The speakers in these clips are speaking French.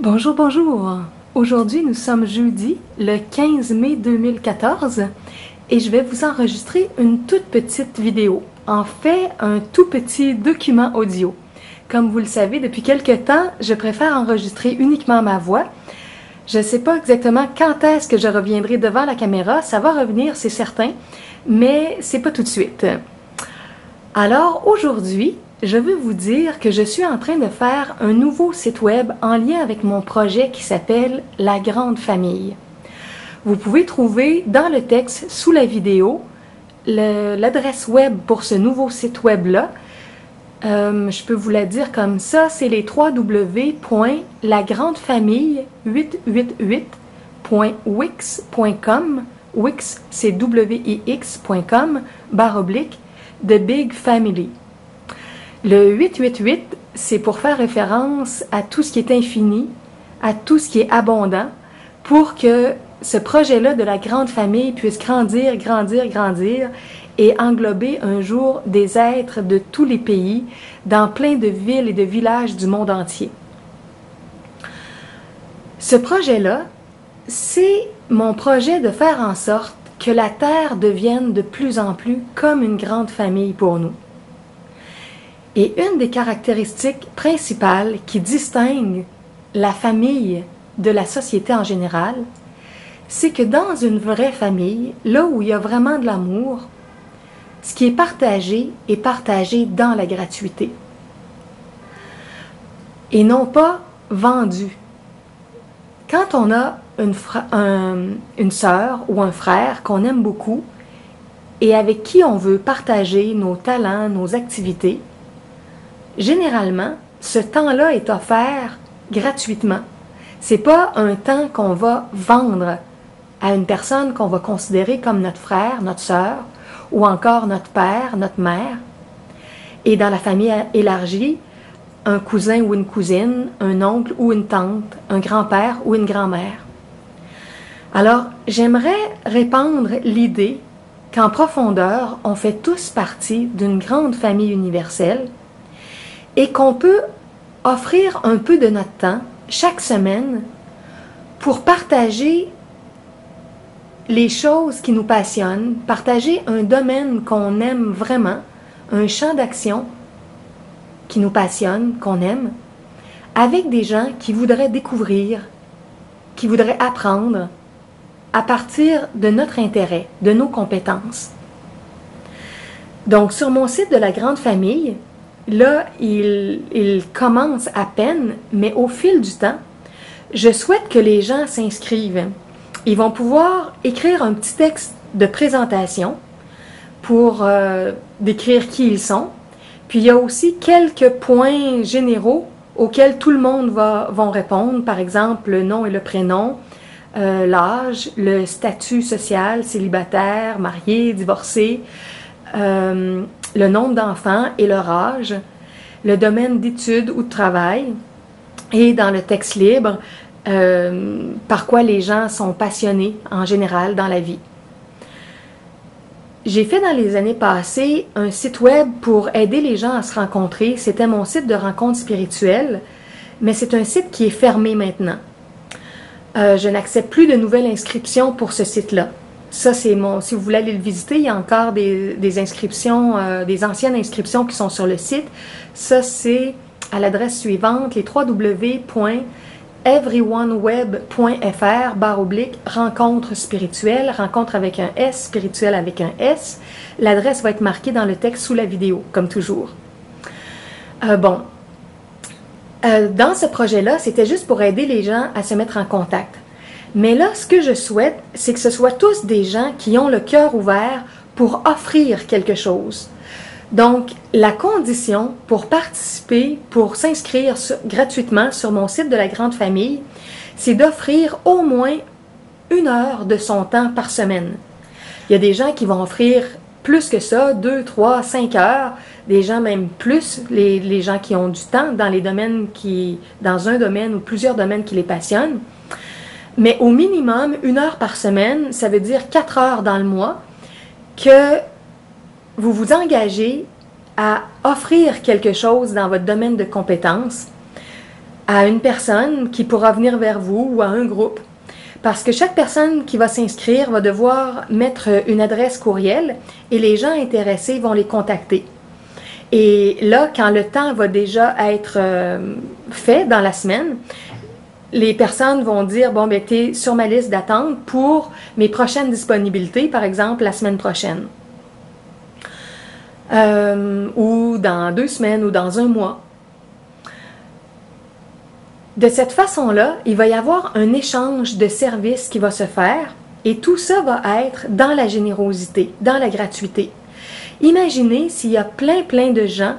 Bonjour, bonjour. Aujourd'hui, nous sommes jeudi, le 15 mai 2014, et je vais vous enregistrer une toute petite vidéo. En fait, un tout petit document audio. Comme vous le savez, depuis quelque temps, je préfère enregistrer uniquement ma voix. Je ne sais pas exactement quand est-ce que je reviendrai devant la caméra. Ça va revenir, c'est certain, mais c'est pas tout de suite. Alors, aujourd'hui, je veux vous dire que je suis en train de faire un nouveau site web en lien avec mon projet qui s'appelle La Grande Famille. Vous pouvez trouver dans le texte sous la vidéo l'adresse web pour ce nouveau site web-là. Je peux vous la dire comme ça, c'est les www.lagrandefamille888.wix.com. Wix, c'est wix.com, / The Big Family. Le 888, c'est pour faire référence à tout ce qui est infini, à tout ce qui est abondant, pour que ce projet-là de la grande famille puisse grandir, grandir, grandir et englober un jour des êtres de tous les pays, dans plein de villes et de villages du monde entier. Ce projet-là, c'est mon projet de faire en sorte que la Terre devienne de plus en plus comme une grande famille pour nous. Et une des caractéristiques principales qui distingue la famille de la société en général, c'est que dans une vraie famille, là où il y a vraiment de l'amour, ce qui est partagé dans la gratuité. Et non pas vendu. Quand on a une sœur ou un frère qu'on aime beaucoup et avec qui on veut partager nos talents, nos activités, généralement, ce temps-là est offert gratuitement. C'est pas un temps qu'on va vendre à une personne qu'on va considérer comme notre frère, notre sœur, ou encore notre père, notre mère. Et dans la famille élargie, un cousin ou une cousine, un oncle ou une tante, un grand-père ou une grand-mère. Alors, j'aimerais répandre l'idée qu'en profondeur, on fait tous partie d'une grande famille universelle et qu'on peut offrir un peu de notre temps chaque semaine pour partager les choses qui nous passionnent, partager un domaine qu'on aime vraiment, un champ d'action qui nous passionne, qu'on aime, avec des gens qui voudraient découvrir, qui voudraient apprendre à partir de notre intérêt, de nos compétences. Donc, sur mon site de la Grande Famille, là, il commence à peine, mais au fil du temps, je souhaite que les gens s'inscrivent. Ils vont pouvoir écrire un petit texte de présentation pour décrire qui ils sont. Puis il y a aussi quelques points généraux auxquels tout le monde vont répondre. Par exemple, le nom et le prénom, l'âge, le statut social, célibataire, marié, divorcé, le nombre d'enfants et leur âge, le domaine d'études ou de travail, et dans le texte libre, par quoi les gens sont passionnés en général dans la vie. J'ai fait dans les années passées un site web pour aider les gens à se rencontrer. C'était mon site de rencontre spirituelle, mais c'est un site qui est fermé maintenant. Je n'accepte plus de nouvelles inscriptions pour ce site-là. Ça, c'est si vous voulez aller le visiter, il y a encore des inscriptions, des anciennes inscriptions qui sont sur le site. Ça, c'est à l'adresse suivante, les www.everyoneweb.fr / rencontre spirituelle, rencontre avec un S, spirituelle avec un S. L'adresse va être marquée dans le texte sous la vidéo, comme toujours. Dans ce projet-là, c'était juste pour aider les gens à se mettre en contact. Mais là, ce que je souhaite, c'est que ce soit tous des gens qui ont le cœur ouvert pour offrir quelque chose. Donc, la condition pour participer, pour s'inscrire gratuitement sur mon site de la Grande Famille, c'est d'offrir au moins 1 heure de son temps par semaine. Il y a des gens qui vont offrir plus que ça, 2, 3, 5 heures, des gens même plus, les gens qui ont du temps dans les domaines dans un domaine ou plusieurs domaines qui les passionnent. Mais au minimum, 1 heure par semaine, ça veut dire 4 heures dans le mois, que vous vous engagez à offrir quelque chose dans votre domaine de compétences à une personne qui pourra venir vers vous ou à un groupe. Parce que chaque personne qui va s'inscrire va devoir mettre une adresse courriel et les gens intéressés vont les contacter. Et là, quand le temps va déjà être fait dans la semaine, les personnes vont dire, bon, ben, t'es sur ma liste d'attente pour mes prochaines disponibilités, par exemple, la semaine prochaine. Ou dans 2 semaines ou dans un mois. De cette façon-là, il va y avoir un échange de services qui va se faire et tout ça va être dans la générosité, dans la gratuité. Imaginez s'il y a plein de gens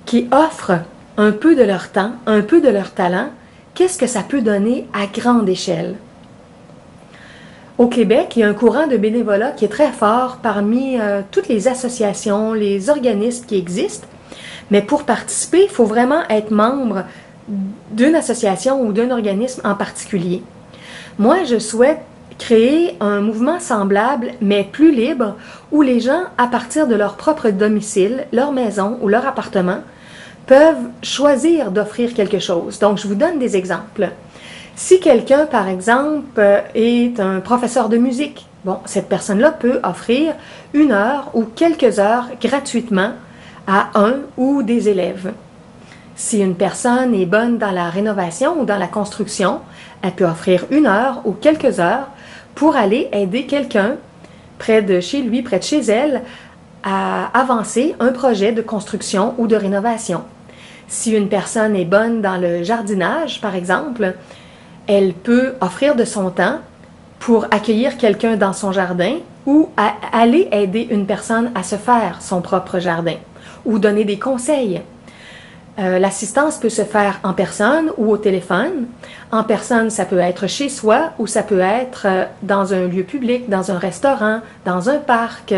qui offrent un peu de leur temps, un peu de leur talent, qu'est-ce que ça peut donner à grande échelle? Au Québec, il y a un courant de bénévolat qui est très fort parmi toutes les associations, les organismes qui existent. Mais pour participer, il faut vraiment être membre d'une association ou d'un organisme en particulier. Moi, je souhaite créer un mouvement semblable, mais plus libre, où les gens, à partir de leur propre domicile, leur maison ou leur appartement, peuvent choisir d'offrir quelque chose. Donc, je vous donne des exemples. Si quelqu'un, par exemple, est un professeur de musique, bon, cette personne-là peut offrir 1 heure ou quelques heures gratuitement à un ou des élèves. Si une personne est bonne dans la rénovation ou dans la construction, elle peut offrir 1 heure ou quelques heures pour aller aider quelqu'un près de chez lui, près de chez elle, à avancer un projet de construction ou de rénovation. Si une personne est bonne dans le jardinage, par exemple, elle peut offrir de son temps pour accueillir quelqu'un dans son jardin ou aller aider une personne à se faire son propre jardin ou donner des conseils. L'assistance peut se faire en personne ou au téléphone. En personne, ça peut être chez soi ou ça peut être dans un lieu public, dans un restaurant, dans un parc,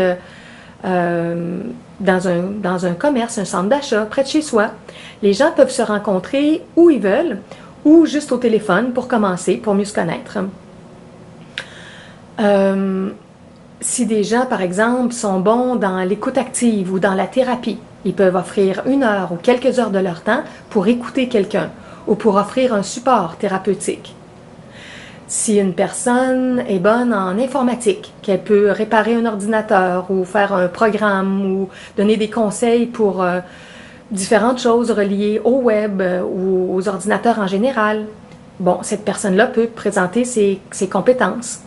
dans un commerce, un centre d'achat, près de chez soi. Les gens peuvent se rencontrer où ils veulent ou juste au téléphone pour commencer, pour mieux se connaître. Si des gens, par exemple, sont bons dans l'écoute active ou dans la thérapie, ils peuvent offrir 1 heure ou quelques heures de leur temps pour écouter quelqu'un ou pour offrir un support thérapeutique. Si une personne est bonne en informatique, qu'elle peut réparer un ordinateur ou faire un programme ou donner des conseils pour différentes choses reliées au web ou aux ordinateurs en général, bon, cette personne-là peut présenter ses compétences.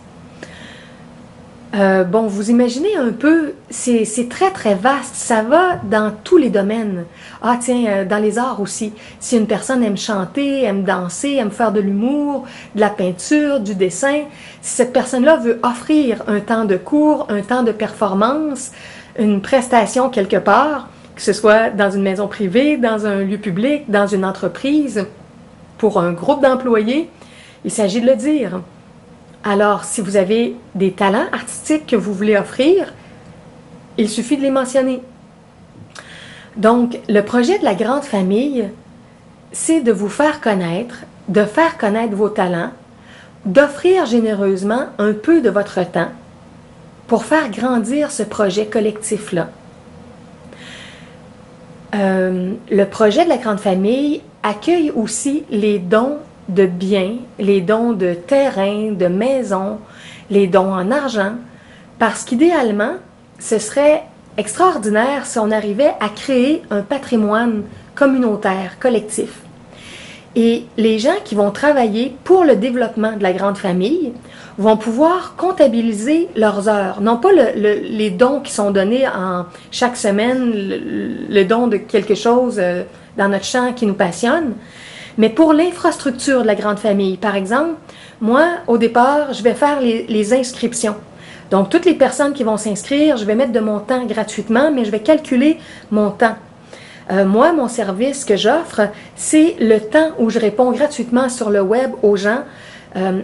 Bon, vous imaginez un peu, c'est très vaste, ça va dans tous les domaines. Ah tiens, dans les arts aussi, si une personne aime chanter, aime danser, aime faire de l'humour, de la peinture, du dessin, si cette personne-là veut offrir un temps de cours, un temps de performance, une prestation quelque part, que ce soit dans une maison privée, dans un lieu public, dans une entreprise, pour un groupe d'employés, il s'agit de le dire. Alors, si vous avez des talents artistiques que vous voulez offrir, il suffit de les mentionner. Donc, le projet de la grande famille, c'est de vous faire connaître, de faire connaître vos talents, d'offrir généreusement un peu de votre temps pour faire grandir ce projet collectif-là. Le projet de la grande famille accueille aussi les dons de biens, les dons de terrain, de maisons, les dons en argent, parce qu'idéalement, ce serait extraordinaire si on arrivait à créer un patrimoine communautaire, collectif. Et les gens qui vont travailler pour le développement de la grande famille vont pouvoir comptabiliser leurs heures. Non pas les dons qui sont donnés chaque semaine, le don de quelque chose dans notre champ qui nous passionne, mais pour l'infrastructure de la grande famille. Par exemple, moi, au départ, je vais faire les inscriptions. Donc, toutes les personnes qui vont s'inscrire, je vais mettre de mon temps gratuitement, mais je vais calculer mon temps. Moi, mon service que j'offre, c'est le temps où je réponds gratuitement sur le web aux gens.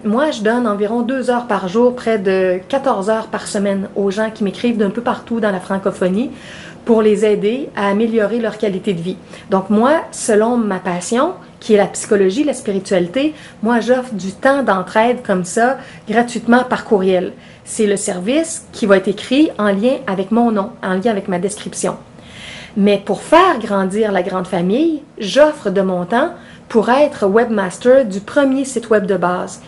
Moi, je donne environ 2 heures par jour, près de 14 heures par semaine aux gens qui m'écrivent d'un peu partout dans la francophonie pour les aider à améliorer leur qualité de vie. Donc moi, selon ma passion, qui est la psychologie, la spiritualité, moi j'offre du temps d'entraide comme ça, gratuitement par courriel. C'est le service qui va être écrit en lien avec mon nom, en lien avec ma description. Mais pour faire grandir la grande famille, j'offre de mon temps pour être webmaster du premier site web de base.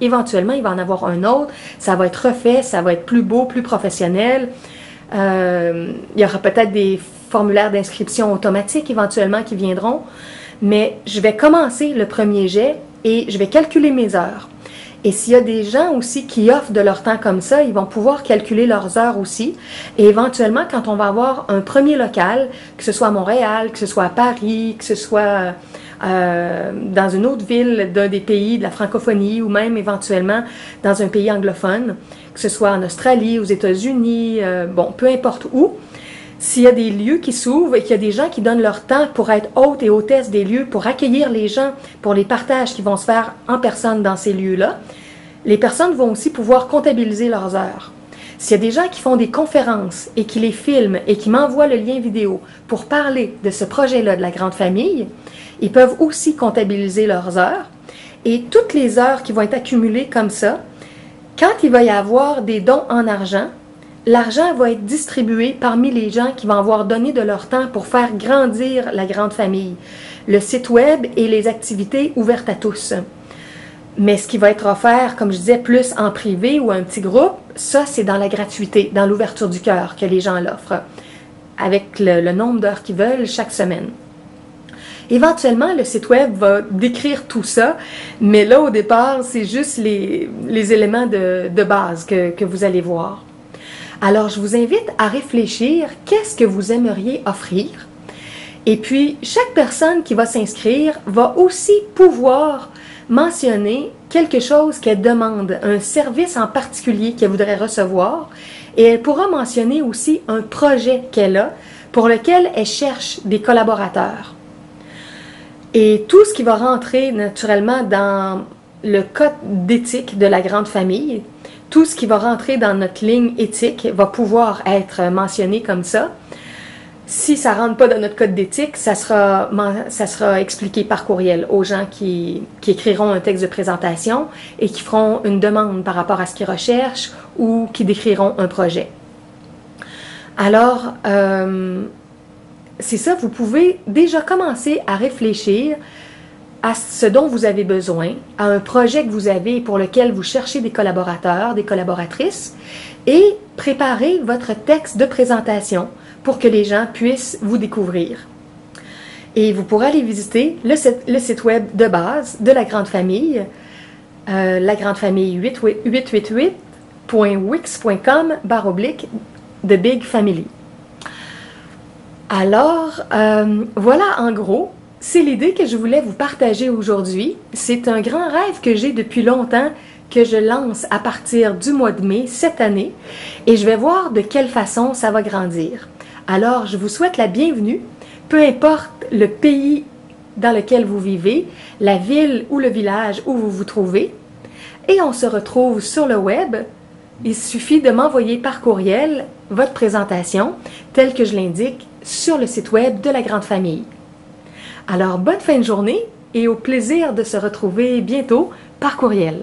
Éventuellement, il va en avoir un autre, ça va être refait, ça va être plus beau, plus professionnel. Il y aura peut-être des formulaires d'inscription automatiques éventuellement qui viendront, mais je vais commencer le premier jet et je vais calculer mes heures. Et s'il y a des gens aussi qui offrent de leur temps comme ça, ils vont pouvoir calculer leurs heures aussi. Et éventuellement, quand on va avoir un premier local, que ce soit à Montréal, que ce soit à Paris, que ce soit dans une autre ville d'un des pays de la francophonie ou même éventuellement dans un pays anglophone, que ce soit en Australie, aux États-Unis, bon, peu importe où, s'il y a des lieux qui s'ouvrent et qu'il y a des gens qui donnent leur temps pour être hôtes et hôtesses des lieux, pour accueillir les gens, pour les partages qui vont se faire en personne dans ces lieux-là, les personnes vont aussi pouvoir comptabiliser leurs heures. S'il y a des gens qui font des conférences et qui les filment et qui m'envoient le lien vidéo pour parler de ce projet-là de la grande famille, ils peuvent aussi comptabiliser leurs heures. Et toutes les heures qui vont être accumulées comme ça, quand il va y avoir des dons en argent, l'argent va être distribué parmi les gens qui vont avoir donné de leur temps pour faire grandir la grande famille, le site web et les activités ouvertes à tous. Mais ce qui va être offert, comme je disais, plus en privé ou un petit groupe, ça c'est dans la gratuité, dans l'ouverture du cœur que les gens l'offrent, avec le nombre d'heures qu'ils veulent chaque semaine. Éventuellement, le site web va décrire tout ça, mais là au départ, c'est juste les éléments de base que vous allez voir. Alors, je vous invite à réfléchir, qu'est-ce que vous aimeriez offrir? Et puis, chaque personne qui va s'inscrire va aussi pouvoir mentionner quelque chose qu'elle demande, un service en particulier qu'elle voudrait recevoir, et elle pourra mentionner aussi un projet qu'elle a pour lequel elle cherche des collaborateurs. Et tout ce qui va rentrer naturellement dans le code d'éthique de la grande famille, tout ce qui va rentrer dans notre ligne éthique va pouvoir être mentionné comme ça. Si ça ne rentre pas dans notre code d'éthique, ça sera expliqué par courriel aux gens qui écriront un texte de présentation et qui feront une demande par rapport à ce qu'ils recherchent ou qui décriront un projet. Alors, c'est ça, vous pouvez déjà commencer à réfléchir à ce dont vous avez besoin, à un projet que vous avez pour lequel vous cherchez des collaborateurs, des collaboratrices, et préparer votre texte de présentation pour que les gens puissent vous découvrir. Et vous pourrez aller visiter le site web de base de la grande famille, la grande famille 888.wix.com/The Big Family. Alors, voilà en gros. C'est l'idée que je voulais vous partager aujourd'hui. C'est un grand rêve que j'ai depuis longtemps que je lance à partir du mois de mai cette année et je vais voir de quelle façon ça va grandir. Alors, je vous souhaite la bienvenue, peu importe le pays dans lequel vous vivez, la ville ou le village où vous vous trouvez. Et on se retrouve sur le web. Il suffit de m'envoyer par courriel votre présentation telle que je l'indique sur le site web de la grande famille. Alors, bonne fin de journée et au plaisir de se retrouver bientôt par courriel.